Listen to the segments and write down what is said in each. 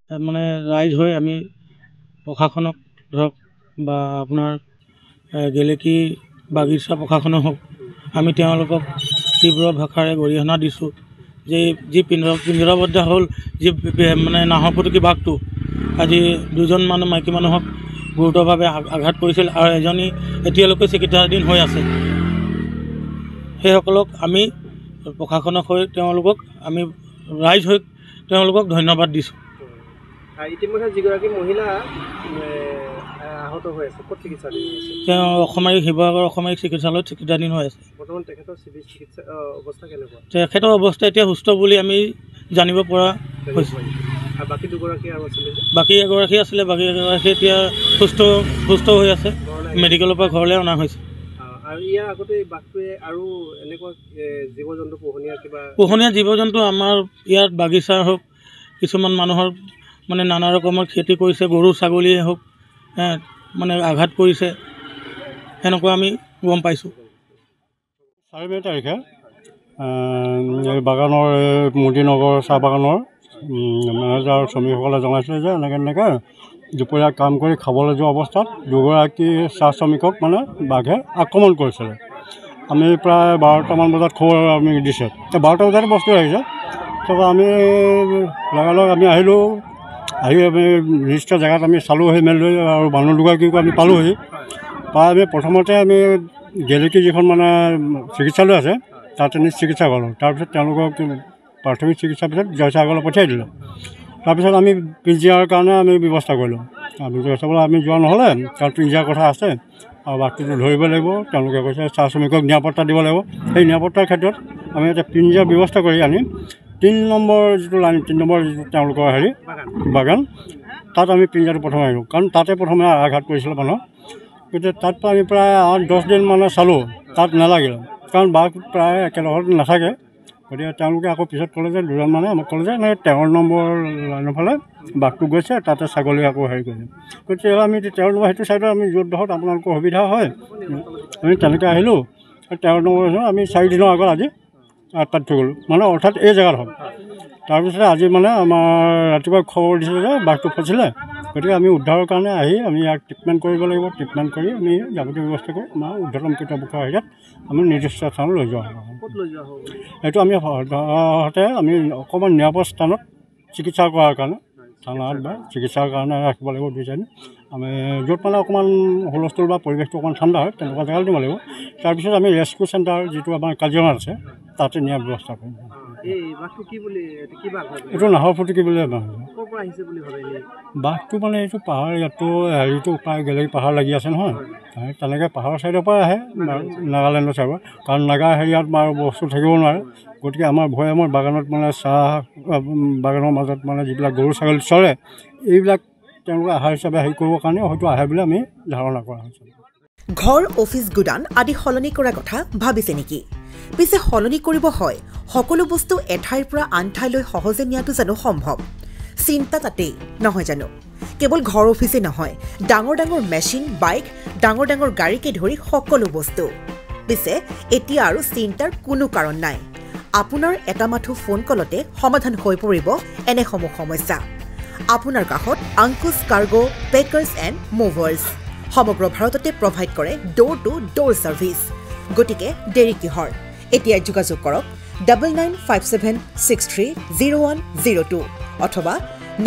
মানে ৰাইজ হৈ আমি প্ৰশাসনক ধৰক বা আপোনাৰ গেলেকী বাগিচা প্ৰশাসনে হওক আমি তেওঁলোকক তীব্ৰ ভাষাৰে গৰিহণা দিছোঁ যে যি পিঞ্জৰাবদ্ধ হ'ল যি মানে নাহৰফুটুকী বাঘটো আজি দুজন মাইকী মানুহক গুৰুতৰভাৱে আঘাত কৰিছিল আৰু এজনী এতিয়ালৈকে চিকিৎসাধীন হৈ আছে। সেইসকলক আমি প্ৰশাসনক হৈ তেওঁলোকক আমি ৰাইজ হৈ তেওঁলোকক ধন্যবাদ দিছোঁ। ইতিমধ্যে যিগৰাকী মহিলা আহত হৈ আছে ক'ত চিকিৎসাধীন হৈছে? তেওঁ অসামৰিক শিৱসাগৰ অসামৰিক চিকিৎসালয়ত চিকিৎসাধীন হৈ আছে। বৰ্তমান তেখেতৰ চিকিৎসা অৱস্থা কেনেকুৱা? তেখেতৰ অৱস্থা এতিয়া সুস্থ বুলি আমি জানিব পৰা হৈছোঁ। বাকী দুগৰাকী আৰু আছিলে? বাকী এগৰাকী আছিলে, বাকী এগৰাকী এতিয়া সুস্থ হৈ আছে, মেডিকেলৰ পৰা ঘৰলৈ অনা হৈছে। আৰু ইয়াৰ আগতে বাঘটোৱে আৰু এনেকুৱা জীৱ জন্তু পোহনীয়া জীৱ জন্তু আমাৰ ইয়াত বাগিচা হওক কিছুমান মানুহৰ মানে নানা ৰকমৰ খেতি কৰিছে, গৰু ছাগলীয়ে হওক মানে আঘাত কৰিছে, সেনেকুৱা আমি গম পাইছোঁ। 4 মে' তাৰিখে বাগানৰ মোদীনগৰ চাহ বাগানৰ মেনেজাৰ শ্ৰমিকসকলে জনাইছিলে যে এনেকৈ দুপৰীয়া কাম কৰি খাবলৈ যোৱা অৱস্থাত দুগৰাকী চাহ শ্ৰমিকক মানে বাঘে আক্ৰমণ কৰিছিলে। আমি প্ৰায় 12টামান বজাত খবৰ আমি দিছে, 12টা বজাতে বস্তু আহিছে। তাৰপৰা আমি লগালগ আমি আহিলোঁ, আহি আমি নিৰ্দিষ্ট জেগাত আমি চালোঁহি মেলিলোঁ আৰু মানুহ দুগৰাকীকো আমি পালোঁহি। পাই আমি প্ৰথমতে আমি গেলেকী যিখন মানে চিকিৎসালয় আছে তাত আমি চিকিৎসা কৰোঁ। তাৰপিছত তেওঁলোকক প্ৰাথমিক চিকিৎসাৰ পিছত জয়সাগৰলৈ পঠিয়াই দিলোঁ। তাৰপিছত আমি পিঞ্জিৰাৰ কাৰণে আমি ব্যৱস্থা কৰিলোঁ। আমি জয়সাগৰলৈ আমি যোৱা নহ'লে কাৰণ পিঞ্জিৰাৰ কথা আছে আৰু বাঘটোতো ধৰিব লাগিব। তেওঁলোকে কৈছে চাহ শ্ৰমিকক নিৰাপত্তা দিব লাগিব। সেই নিৰাপত্তাৰ ক্ষেত্ৰত আমি এটা পিঞ্জিৰাৰ ব্যৱস্থা কৰি আনি 3 নম্বৰ যিটো লাইন 3 নম্বৰ যিটো তেওঁলোকৰ বাগান তাত আমি পিঞ্জিৰাটো প্ৰথমে আহিলোঁ, কাৰণ তাতে প্ৰথমে আঘাত কৰিছিলে মানুহক। গতিকে তাত আমি প্ৰায় 8-10 দিন মানে চালোঁ, তাত নালাগিলে কাৰণ বাঘ প্ৰায় একেলগত নাথাকে। গতিকে তেওঁলোকে আকৌ পিছত ক'লে যে দুজন মানে আমাক ক'লে যে এনেকৈ 13 নম্বৰ লাইনৰ ফালে বাঘটো গৈছে, তাতে ছাগলী আকৌ হেৰি কৰিছে। গতিকে আমি 13 নম্বৰ সেইটো ছাইডত আমি য'ত ধৰক আপোনালোকৰ সুবিধা হয় আমি তেনেকৈ আহিলোঁ। 13 নম্বৰ আমি 4 দিনৰ আগত আজি তাত থৈ গ'লোঁ, মানে অৰ্থাৎ এই জেগাত হ'ল। তাৰপিছতে আজি মানে আমাৰ ৰাতিপুৱা খবৰ দিছিলে যে বাঘটো ফচিলে। গতিকে আমি উদ্ধাৰৰ কাৰণে আহি আমি ইয়াক ট্ৰিটমেণ্ট কৰিব লাগিব। ট্ৰিটমেণ্ট কৰি আমি যাৱতীয় ব্যৱস্থা কৰি আমাৰ উৰ্ধতম কৰ্তৃপক্ষৰ হেৰিয়াত আমি নিৰ্দিষ্ট স্থানত লৈ যোৱা হ'ব। এইটো আমি সদায়তে আমি অকণমান নিৰাপদ স্থানত চিকিৎসা কৰাৰ কাৰণে থানাত বা চিকিৎসাৰ কাৰণে ৰাখিব লাগিব 2-4 দিন। আমি য'ত মানে অকণমান হুলস্থুল বা পৰিৱেশটো অকণমান ঠাণ্ডা হয় তেনেকুৱা জেগাত দিব লাগিব। তাৰপিছত আমি ৰেস্কিউ চেণ্টাৰ যিটো আমাৰ কাজিৰঙাত আছে তাতে নিয়াৰ ব্যৱস্থা কৰিম। এইটো নাহৰফুটুকী বুলি বাঘটো মানে এইটো পাহাৰ ইয়াতো হেৰিটো প্ৰায় গেলেকী পাহাৰ লাগি আছে নহয়, তেনেকৈ পাহাৰৰ ছাইডৰ পৰা আহে নাগালেণ্ডৰ ছাইডৰ, কাৰণ নাগা হেৰিয়াত বাৰু বস্তু থাকিব নোৱাৰে। গতিকে আমাৰ ভয় আমাৰ বাগানত মানে চাহ বাগানৰ মাজত মানে যিবিলাক গৰু ছাগলী চৰে এইবিলাক তেওঁলোকে আহাৰ হিচাপে হেৰি কৰিবৰ কাৰণে হয়তো আহে বুলি আমি ধাৰণা কৰা হৈছে। ঘৰ, অফিচ, গুদান আদি সলনি কৰাৰ কথা ভাবিছে নেকি? পিছে সলনি কৰিব হয় সকলো বস্তু এঠাইৰ পৰা আন ঠাইলৈ সহজে নিয়াটো জানো সম্ভৱ? চিন্তা তাতেই নহয় জানো? কেৱল ঘৰ অফিচে নহয়, ডাঙৰ ডাঙৰ মেচিন, বাইক, ডাঙৰ ডাঙৰ গাড়ীকে ধৰি সকলো বস্তু। পিছে এতিয়া আৰু চিন্তাৰ কোনো কাৰণ নাই। আপোনাৰ এটা মাথো ফোন কলতে সমাধান হৈ পৰিব এনেসমূহ সমস্যা। আপোনাৰ কাষত আংকুশ কাৰ্গো পেকাৰ্ছ এণ্ড মুভাৰ্ছ সমগ্ৰ ভাৰততে প্ৰভাইড কৰে ডোৰ টু ডোৰ ছাৰ্ভিচ। গতিকে দেৰি কিহৰ? এতিয়া যোগাযোগ কৰক 9957630102 অথবা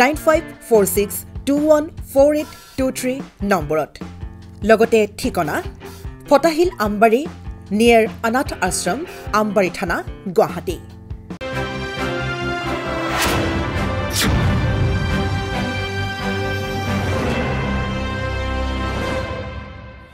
9546214823 নম্বৰত। লগতে ঠিকনা ফটাহিল আমবাৰী নিয়েৰ অনাথ আশ্ৰম, আমবাৰী থানা, গুৱাহাটী।